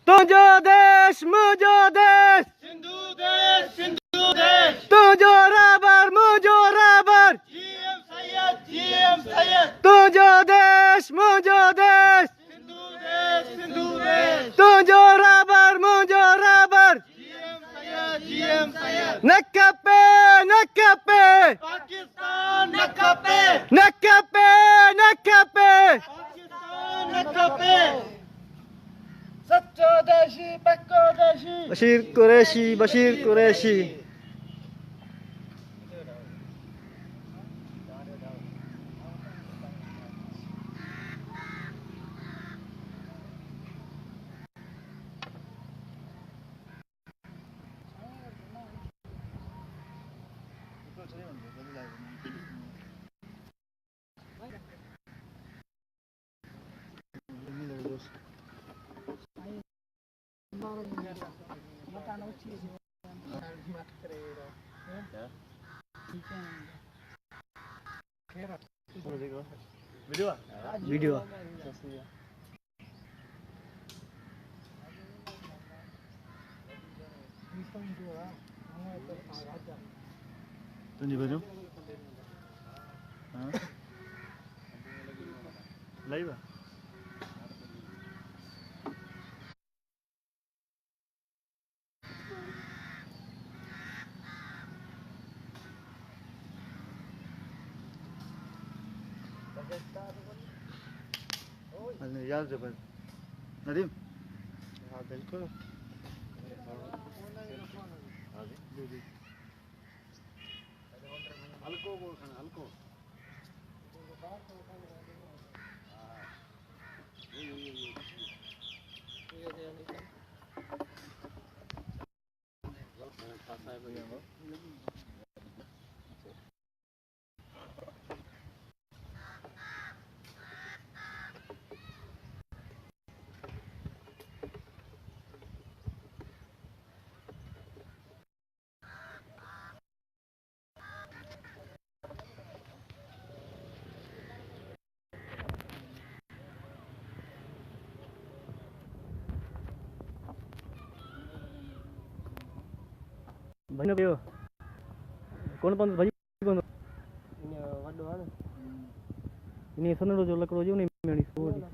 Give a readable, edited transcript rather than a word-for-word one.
तुझो देश मुझो देश, सिंधु देश, सिंधु देश, तुझो रबर मुझो रबर, जीएम सैयद, जीएम सैयद, तुझो देश मुझो देश, सिंधु देश, सिंधु देश, तुझो रबर मुझो रबर, जीएम सैयद, जीएम सैयद, नकपे नकपे पाकिस्तान नकपे, नकपे नकपे, पाकिस्तान नकपे, सच्चो देशी पक्को देशी, Bashir Qureshi, Bashir Qureshi. Video tunjuk baju live याद जब नदीम हाँ बिल्कुल हल्को बोल हल्को भाई कयो कौन पंद भाई पंद ini waduh ini sana जो लकड़ो जो नहीं मेणी सोडी